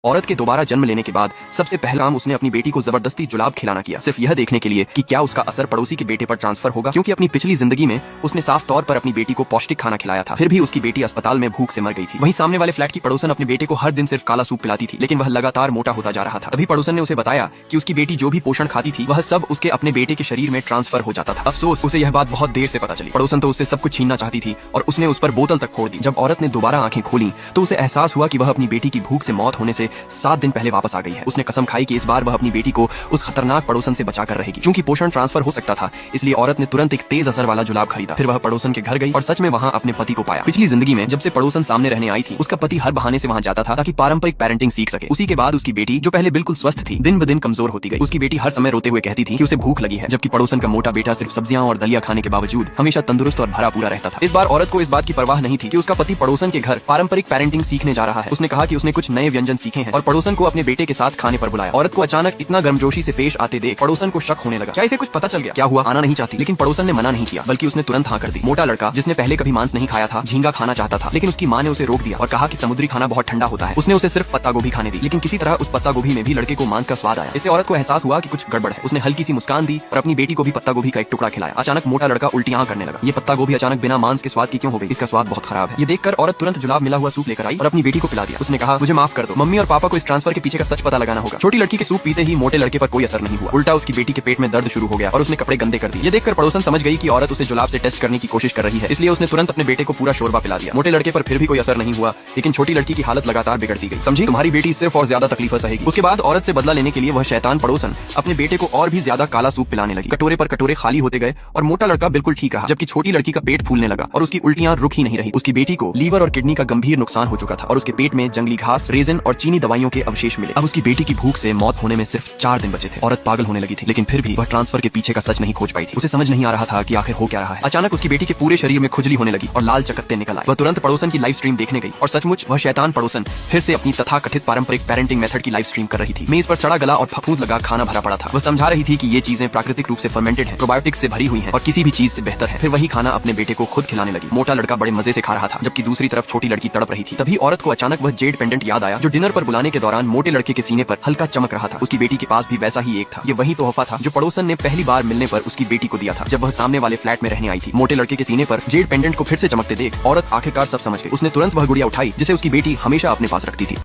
औरत के दोबारा जन्म लेने के बाद सबसे पहला काम उसने अपनी बेटी को जबरदस्ती जुलाब खिलाना किया, सिर्फ यह देखने के लिए कि क्या उसका असर पड़ोसी के बेटे पर ट्रांसफर होगा, क्योंकि अपनी पिछली जिंदगी में उसने साफ तौर पर अपनी बेटी को पौष्टिक खाना खिलाया था, फिर भी उसकी बेटी अस्पताल में भूख से मर गई थी। वहीं सामने वाले फ्लैट की पड़ोसन अपने बेटे को हर दिन सिर्फ काला सूप पिलाती थी, लेकिन वह लगातार मोटा होता जा रहा था। तभी पड़ोसन ने उसे बताया कि उसकी बेटी जो भी पोषण खाती थी वह सब उसके अपने बेटे के शरीर में ट्रांसफर हो जाता था। अफसोस उसे यह बात बहुत देर से पता चली। पड़ोसन तो उससे सब कुछ छीनना चाहती थी और उसने उस पर बोतल तक फोड़ दी। जब औरत ने दोबारा आंखें खोली तो उसे एहसास हुआ कि वह अपनी बेटी की भूख से मौत होने से 7 दिन पहले वापस आ गई है। उसने कसम खाई कि इस बार वह अपनी बेटी को उस खतरनाक पड़ोसन से बचा कर रहेगी। चूंकि पोषण ट्रांसफर हो सकता था, इसलिए औरत ने तुरंत एक तेज असर वाला जुलाब खरीदा। फिर वह पड़ोसन के घर गई और सच में वहां अपने पति को पाया। पिछली जिंदगी में जब से पड़ोसन सामने रहने आई थी, उसका पति हर बहाने से वहां जाता था ताकि पारंपरिक पेरेंटिंग सीख सके। उसी के बाद उसकी बेटी, जो पहले बिल्कुल स्वस्थ थी, दिन ब दिन कमजोर होती गई। उसकी बेटी हर समय रोते हुए कहती थी कि उसे भूख लगी है, जबकि पड़ोसन का मोटा बेटा सिर्फ सब्जियां और दलिया खाने के बावजूद हमेशा तंदुरुस्त और भरा पूरा रहता था। इस बार औरत को इस बात की परवाह नहीं थी कि उसका पति पड़ोसन के घर पारंपरिक पेरेंटिंग सीखने जा रहा है। उसने कहा कि उसने कुछ नए व्यंजन सीखे हैं और पड़ोसन को अपने बेटे के साथ खाने पर बुलाया। औरत को अचानक इतना गर्मजोशी से पेश आते देख पड़ोसन को शक होने लगा। क्या इसे कुछ पता चल गया? क्या हुआ? आना नहीं चाहती, लेकिन पड़ोसन ने मना नहीं किया, बल्कि उसने तुरंत हाँ कर दी। मोटा लड़का जिसने पहले कभी मांस नहीं खाया था, झींगा खाना चाहता था, लेकिन उसकी माँ ने उसे रोक दिया और कहा कि समुद्री खाना बहुत ठंडा होता है। उसने उसे सिर्फ पत्ता गोभी खाने दी, लेकिन किसी तरह उस पत्ता गोभी में भी लड़के को मांस का स्वाद आया। इससे औरत को एहसास हुआ कि कुछ गड़बड़ है। उसने हल्की सी मुस्कान दी और अपनी बेटी को भी पत्ता गोभी का एक टुकड़ा खिलाया। अचानक मोटा लड़का उल्टियां करने लगा। ये पत्ता गोभी अचानक बिना मांस के स्वाद की क्यों हो गई? इसका स्वाद बहुत खराब है। ये देखकर औरत तुरंत जुलाब मिला हुआ सूप लेकर आई और अपनी बेटी को पिला दिया। उसने कहा, मुझे माफ कर दो, मम्मी और पापा को इस ट्रांसफर के पीछे का सच पता लगाना होगा। छोटी लड़की के सूप पीते ही मोटे लड़के पर कोई असर नहीं हुआ, उल्टा उसकी बेटी के पेट में दर्द शुरू हो गया और उसने कपड़े गंदे कर दिए। ये देखकर पड़ोसन समझ गई कि औरत उसे जुलाब से टेस्ट करने की कोशिश कर रही है, इसलिए उसने तुरंत अपने बेटे को पूरा शोरबा पिला दिया। मोटे लड़के पर फिर भी कोई असर नहीं हुआ, लेकिन छोटी लड़की की हालत लगातार बिगड़ती गई। समझी, तुम्हारी बेटी सिर्फ और ज्यादा तकलीफ सहेगी। उसके बाद औरत से बदला लेने के लिए वह शैतान पड़ोसन अपने बेटे को और भी ज्यादा काला सूप पिलाने लगी। कटोरे पर कटोरे खाली होते गए और मोटा लड़का बिल्कुल ठीक रहा, जबकि छोटी लड़की का पेट फूलने लगा और उसकी उल्टियां रुक ही नहीं रही। उसकी बेटी को लीवर और किडनी का गंभीर नुकसान हो चुका था और उसके पेट में जंगली घास, रेजिन और चीनी दवाइयों के अवशेष मिले। अब उसकी बेटी की भूख से मौत होने में सिर्फ 4 दिन बचे थे। औरत पागल होने लगी थी, लेकिन फिर भी वह ट्रांसफर के पीछे का सच नहीं खोज पाई थी। उसे समझ नहीं आ रहा था कि आखिर हो क्या रहा है। अचानक उसकी बेटी के पूरे शरीर में खुजली होने लगी और लाल चकत्ते निकल आए। वह तुरंत पड़ोसन की लाइव स्ट्रीम देखने गई और सचमुच वह शैतान पड़ोसन फिर से अपनी तथाकथित पारंपरिक पेरेंटिंग मेथड की लाइव स्ट्रीम कर रही थी। मेज पर सड़ा गला और फफूंद लगा खाना भरा पड़ा था। वह समझा रही थी कि ये चीजें प्राकृतिक रूप से फर्मेंटेड है, प्रोबायोटिक्स से भरी हुई है और किसी भी चीज से बेहतर है। फिर वही खाना अपने बेटे को खुद खिलाने लगी। मोटा लड़का बड़े मजे से खा रहा था, जबकि दूसरी तरफ छोटी लड़की तड़प रही थी। तभी औरत को अचानक वह जेड पेंडेंट याद आया जो डिनर पर बुलाने के दौरान मोटे लड़के के सीने पर हल्का चमक रहा था। उसकी बेटी के पास भी वैसा ही एक था। ये वही तोहफा था जो पड़ोसन ने पहली बार मिलने पर उसकी बेटी को दिया था, जब वह सामने वाले फ्लैट में रहने आई थी। मोटे लड़के के सीने पर जेड पेंडेंट को फिर से चमकते देख औरत आखिरकार सब समझ गई। उसने तुरंत वह गुड़िया उठाई जिसे उसकी बेटी हमेशा अपने पास रखती थी।